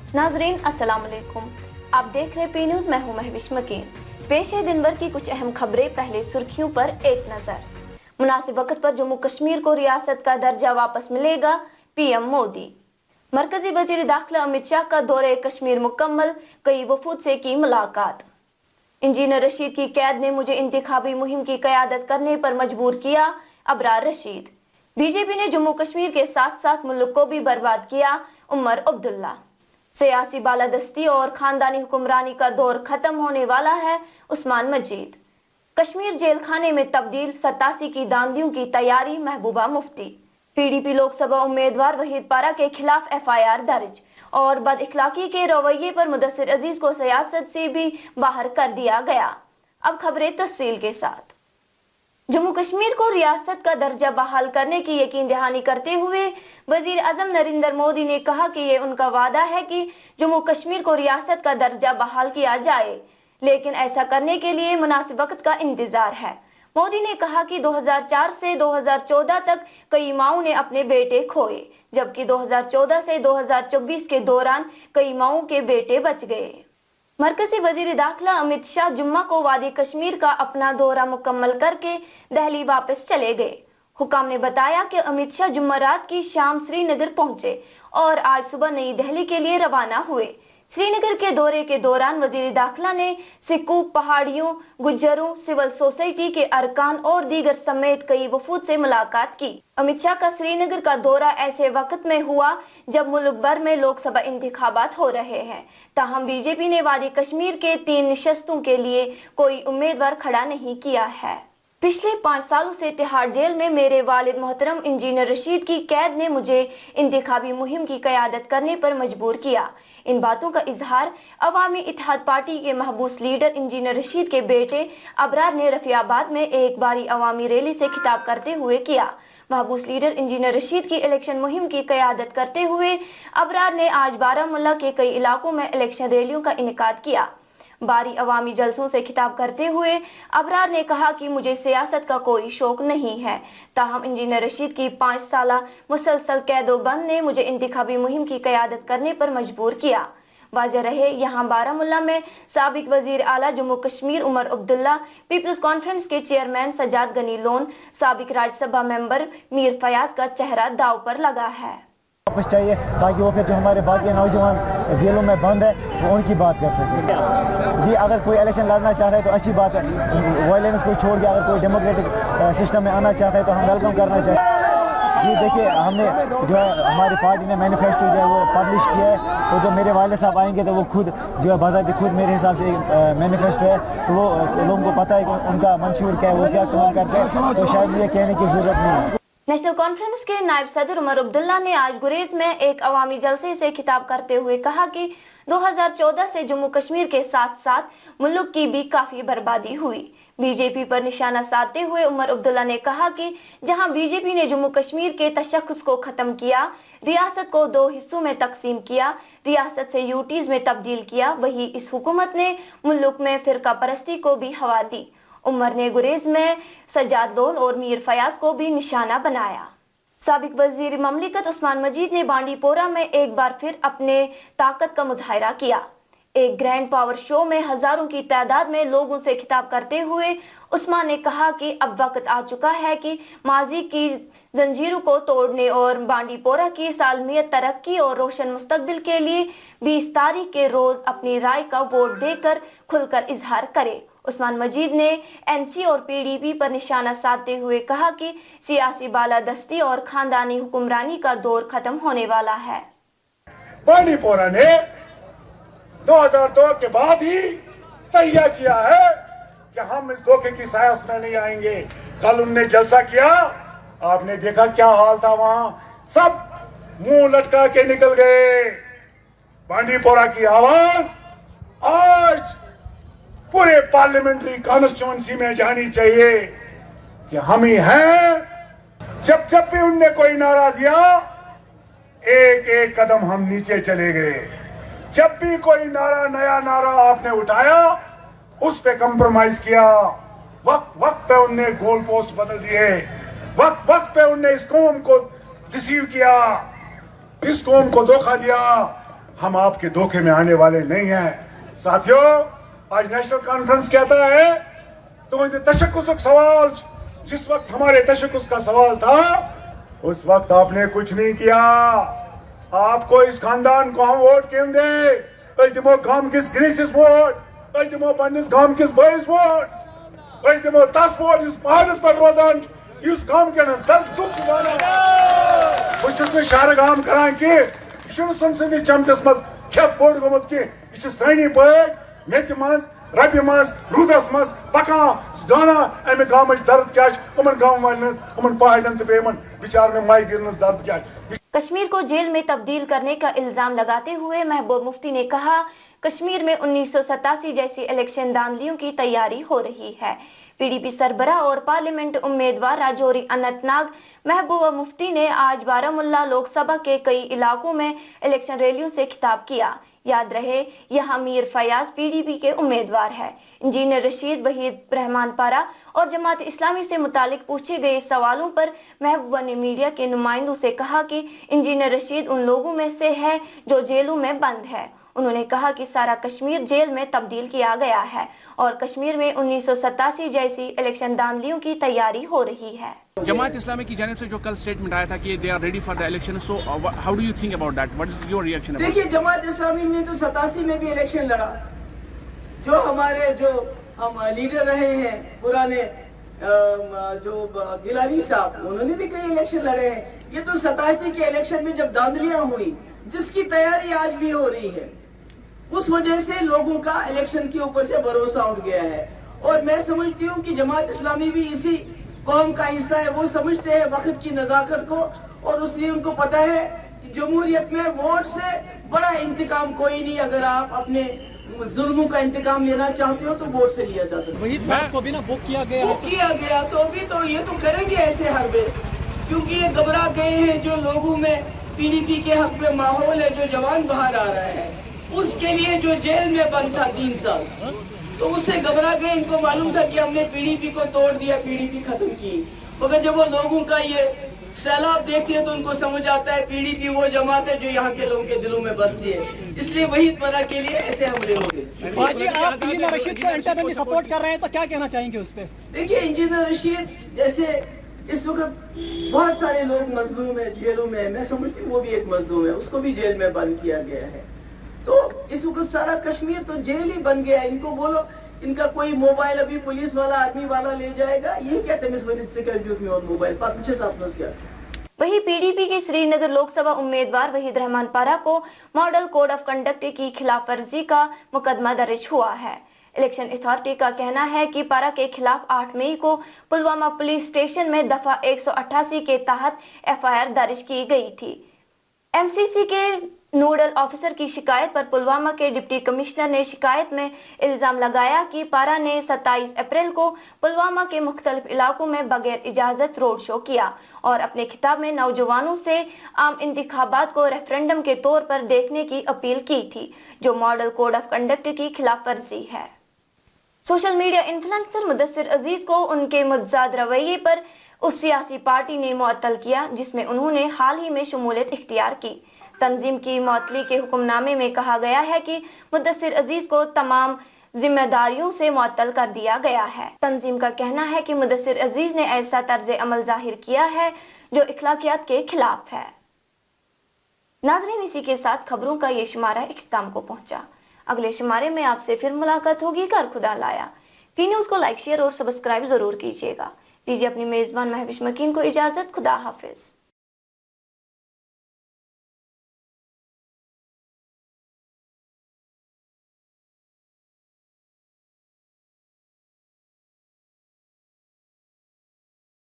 नाजरीन अस्सलाम वालेकुम, आप देख रहे पी न्यूज, मैं हूं महविश मकीन। पेश है दिन भर की कुछ अहम खबरें। पहले सुर्खियों पर एक नजर। मुनासिब वक्त पर जम्मू कश्मीर को रियासत का दर्जा वापस मिलेगा, पीएम मोदी। मरकजी वजीर दाखिला अमित शाह का दौरे कश्मीर मुकम्मल, कई वफूद से की मुलाकात। इंजीनियर रशीद की कैद ने मुझे इंतखाबी मुहिम की क़यादत करने पर मजबूर किया, अबरार रशीद। बीजेपी ने जम्मू कश्मीर के साथ साथ मुल्क को भी बर्बाद किया, उमर अब्दुल्ला। सियासी बालादस्ती और खानदानी हुक्मरानी का दौर खत्म होने वाला है, उस्मान मजीद। कश्मीर जेल खाने में तब्दील, 87 की दांदियों की तैयारी, महबूबा मुफ्ती। पीडीपी लोकसभा उम्मीदवार वहीद पारा के खिलाफ एफआईआर दर्ज और बद इखलाकी के रवैये पर मुदस्सिर अजीज को सियासत से भी बाहर कर दिया गया। अब खबरें तफसील के साथ। जम्मू कश्मीर को रियासत का दर्जा बहाल करने की यकीन दहानी करते हुए वजीर आजम नरेंद्र मोदी ने कहा कि ये उनका वादा है कि जम्मू कश्मीर को रियासत का दर्जा बहाल किया जाए, लेकिन ऐसा करने के लिए मुनासिब वक्त का इंतजार है। मोदी ने कहा कि 2004 से 2014 तक कई माओं ने अपने बेटे खोए, जबकि 2014 से 2024 के दौरान कई माओं के बेटे बच गए। मरकजी वजीर दाखिला अमित शाह जुम्मा को वादी कश्मीर का अपना दौरा मुकम्मल करके दिल्ली वापस चले गए। हुकाम ने बताया कि अमित शाह जुम्मरात की शाम श्रीनगर पहुंचे और आज सुबह नई दिल्ली के लिए रवाना हुए। श्रीनगर के दौरे के दौरान वजीर दाखिला ने सिक्कू, पहाड़ियों, गुज्जरों, सिविल सोसाइटी के अरकान और दीगर समेत कई वफूद से मुलाकात की। अमित शाह का श्रीनगर का दौरा ऐसे वक्त में हुआ जब मुल्क भर में लोकसभा इंतखाबात हो रहे हैं। ताहम बीजेपी ने वादी कश्मीर के 3 निशस्तों के लिए कोई उम्मीदवार खड़ा नहीं किया है। पिछले 5 सालों से तिहाड़ जेल में मेरे वालिद मोहतरम इंजीनियर रशीद की कैद ने मुझे इंतखाबी मुहिम की क़यादत करने पर मजबूर किया। इन बातों का इजहार अवामी इत्तेहाद पार्टी के महबूस लीडर इंजीनियर रशीद के बेटे अबरार ने रफियाबाद में एक बारी अवामी रैली से खिताब करते हुए किया। महबूस लीडर इंजीनियर रशीद की इलेक्शन मुहिम की क़यादत करते हुए अबरार ने आज बारामुल्ला के कई इलाकों में इलेक्शन रैलियों का इनेकाद किया। बारी अवामी जलसों से खिताब करते हुए अबरार ने कहा कि मुझे सियासत का कोई शौक नहीं है, ताहम इंजीनियर रशीद की 5 साला मुसलसल कैदोबंद ने मुझे इंतखाबी मुहिम की क़यादत करने पर मजबूर किया। वाज़ेह रहे, यहाँ बारामुल्ला में साबिक वजीर आला जम्मू कश्मीर उमर अब्दुल्ला, पीपल्स कॉन्फ्रेंस के चेयरमैन सजाद गनी लोन, साबिक राज्यसभा मेंबर मीर फयाज का चेहरा दाव पर लगा है। वापस चाहिए ताकि वो फिर जो हमारे बाकी नौजवान जेलों में बंद है वो उनकी बात कर सके। जी, अगर कोई इलेक्शन लड़ना चाहता है तो अच्छी बात है, वायलेंस को छोड़ के अगर कोई डेमोक्रेटिक सिस्टम में आना चाहता है तो हम वेलकम करना चाहिए। जी देखिए, हमने जो है हमारी पार्टी ने मैनिफेस्टो जो है वो पब्लिश किया है, तो जब मेरे वाले साहब आएंगे तो वो खुद जो है बाज़ाती खुद मेरे हिसाब से मैनिफेस्टो है, तो वो लोगों को पता है कि उनका मंशूर क्या है, वो क्या काम करते हैं, तो शायद ये कहने की ज़रूरत नहीं है। नेशनल कॉन्फ्रेंस के नायब सदर उमर अब्दुल्ला ने आज गुरेज में एक अवामी जलसे से खिताब करते हुए कहा कि 2014 से जम्मू कश्मीर के साथ साथ मुल्क की भी काफी बर्बादी हुई। बीजेपी पर निशाना साधते हुए उमर अब्दुल्ला ने कहा कि जहां बीजेपी ने जम्मू कश्मीर के तशख्खुस को खत्म किया, रियासत को 2 हिस्सों में तकसीम किया, रियासत से यूटीज में तब्दील किया, वही इस हुकूमत ने मुल्क में फिरका परस्ती को भी हवा दी। उमर ने गुरेज में सजाद लोन और मीर फयाज को भी निशाना बनाया। साबिक वजीर ममलिकत उस्मान मजीद ने बांडीपोरा में एक बार फिर अपने ताकत का मुजाहिरा किया। एक ग्रैंड पावर शो में हजारों की तादाद में लोगों से खिताब करते हुए उस्मान ने कहा कि अब वक्त आ चुका है कि माजी की जंजीरों को तोड़ने और बांडीपोरा की सालमियत, तरक्की और रोशन मुस्तकबिल के लिए 20 तारीख के रोज अपनी राय का वोट देकर खुलकर इजहार करे। उस्मान मजीद ने एनसी और पीडीपी पर निशाना साधते हुए कहा कि सियासी बालादस्ती और खानदानी हुक्मरानी का दौर खत्म होने वाला है। बांडीपोरा ने 2002 के बाद ही तैयार किया है कि हम इस धोखे की सायास में नहीं आएंगे। कल उनने जलसा किया, आपने देखा क्या हाल था, वहां सब मुंह लटका के निकल गए। बांडीपोरा की आवाज आज पूरे पार्लियामेंट्री कॉन्स्टिट्यूएंसी में जानी चाहिए कि हम ही हैं। जब जब भी उनने कोई नारा दिया, एक एक कदम हम नीचे चले गए। जब भी कोई नया नारा आपने उठाया, उस पे कंप्रोमाइज किया। वक्त वक्त पे उनने गोल पोस्ट बदल दिए, वक्त वक्त पे उनने इस कौम को डिसीव किया, इस कौम को धोखा दिया। हम आपके धोखे में आने वाले नहीं हैं। साथियों, आज नेशनल कॉन्फ्रेंस कहता है तो तशक्कुस सवाल, जिस वक्त हमारे तशक्कुस का सवाल था उस वक्त आपने कुछ नहीं किया। आपको इस खानदान को हम वोट क्यों दे? दिमो गाम किस ग्रीसिस वोट, दिमो पन्निस गाम किस बॉयस वोट, दिमो तस वोट इस पहाड़स पर रोजान इस गाम के दर्द दुख जाना बस में शहर गाम करान कि सुन सद चमतस मत खेप बोड़ गोमुत कि सनी पे मेच मज रबि मज रूदस मज पकान गाना अमे गाम दर्द क्या गाँव वालन पहाड़न तो बेमन बिचार माई गिरनस दर्द क्या। कश्मीर को जेल में तब्दील करने का इल्जाम लगाते हुए महबूब मुफ्ती ने कहा, कश्मीर में 1987 जैसी इलेक्शन धांधलियों की तैयारी हो रही है। पीडीपी सरबराह और पार्लियामेंट उम्मीदवार राजौरी अनंतनाग महबूबा मुफ्ती ने आज बारामुल्ला लोकसभा के कई इलाकों में इलेक्शन रैलियों से खिताब किया। याद रहे, यह मीर फयाज पीडीपी के उम्मीदवार है। इंजीनियर रशीद वहीद रहमान पारा और जमात इस्लामी से मुतालिक पूछे गए सवालों पर महबूबा ने मीडिया के नुमाइंदों से कहा कि इंजीनियर रशीद उन लोगों में से है जो जेलों में बंद है। उन्होंने कहा कि सारा कश्मीर जेल में तब्दील किया गया है और कश्मीर में 1987 जैसी इलेक्शन धांधलियों की तैयारी हो रही है। जमात इस्लामी की जानिब से जो कल स्टेटमेंट आया था कि they are ready for the election, so how do you think about that? What is your reaction? देखिए, जमात इस्लामी ने तो 87 में भी इलेक्शन लड़ा। जो हमारे हम लीडर रहे हैं पुराने जो गिलानी साहब, उन्होंने भी कई इलेक्शन लड़े हैं। ये तो 87 के इलेक्शन में जब धांधलियां हुई, जिसकी तैयारी आज भी हो रही है, उस वजह से लोगों का इलेक्शन के ऊपर से भरोसा उठ गया है। और मैं समझती हूँ कि जमात इस्लामी भी इसी कौम का हिस्सा है। वो समझते हैं वक्त की नजाकत को, और इसलिए उनको पता है कि जमहूरियत में वोट से बड़ा इंतकाम कोई नहीं। अगर आप अपने जुल्मों का इंतकाम लेना चाहते हो तो वोट से लिया जा सकता है। वहीद साहब को भी ना बुक किया गया तो अभी तो ये तो करेंगे ऐसे हर बेर, क्योंकि ये घबरा गए हैं। जो लोगों में पीडीपी के हक में माहौल है, जो जवान बाहर आ रहा है, उसके लिए जो जेल में बंद था 3 साल, तो उससे घबरा गए। इनको मालूम था कि हमने पीडीपी को तोड़ दिया, पीडीपी खत्म की। मगर जब वो लोगों का ये सैलाब देखते हैं तो उनको समझ आता है पीडीपी वो जमात है जो यहाँ के लोगों के दिलों में बसती है। इसलिए वही तरह के लिए ऐसे हमले होंगे। बाजी, आप इंजीनियर रशीद को इंटरनली सपोर्ट कर रहे हैं, तो क्या कहना चाहेंगे उस पर? देखिए, इंजीनियर रशीद जैसे इस वक्त बहुत सारे लोग मजलूम है, जेलों में है। मैं समझती हूँ वो भी एक मजलूम है, उसको भी जेल में बंद किया गया है। तो इस वक्त सारा कश्मीर तो जेल ही बन गया है। इनको बोलो इनका कोई मोबाइल अभी पुलिस वाला आर्मी वाला ले जाएगा, ये कहते हैं मोबाइल क्या। वही पीडीपी के श्रीनगर लोकसभा उम्मीदवार वहीद रहमान पारा को मॉडल कोड ऑफ कंडक्ट की खिलाफ वर्जी का मुकदमा दर्ज हुआ है। इलेक्शन अथॉरिटी का कहना है कि पारा के खिलाफ 8 मई को पुलवामा पुलिस स्टेशन में दफा 188 के तहत एफआईआर दर्ज की गई थी। एमसीसी के नोडल ऑफिसर की शिकायत पर पुलवामा के डिप्टी कमिश्नर ने शिकायत में इल्जाम लगाया कि पारा ने 27 अप्रैल को पुलवामा के मुख्तलिफ इलाकों में बगैर इजाजत रोड शो किया और अपने खिताब में नौजवानों से आम इंतखाबात को रेफरेंडम के तौर पर देखने की अपील की थी, जो मॉडल कोड ऑफ कंडक्ट की खिलाफ वर्जी है। सोशल मीडिया इन्फ्लुएंसर मुदस्सिर अजीज को उनके मुतजाद रवैये पर उस सियासी पार्टी ने मुअत्तल किया जिसमें उन्होंने हाल ही में शमूलियत इख्तियार की। तंजीम की मुअत्तली के हुक्मनामे में कहा गया है कि मुदस्सिर अजीज को तमाम जिम्मेदारियों से मुअत्तल कर दिया गया है। तंजीम का कहना है कि मुदस्सिर अजीज ने ऐसा तर्ज अमल जाहिर किया है जो इखलाकियात के खिलाफ है। नाज़रीन, इसी के साथ खबरों का ये शुमारा इख्तिताम को पहुंचा। अगले शुमारे में आपसे फिर मुलाकात होगी। कर खुदा लाया। पी न्यूज को लाइक, शेयर और सब्सक्राइब जरूर कीजिएगा। दीजिए अपनी मेजबान महविश मकीन को इजाजत। खुदा हाफिज।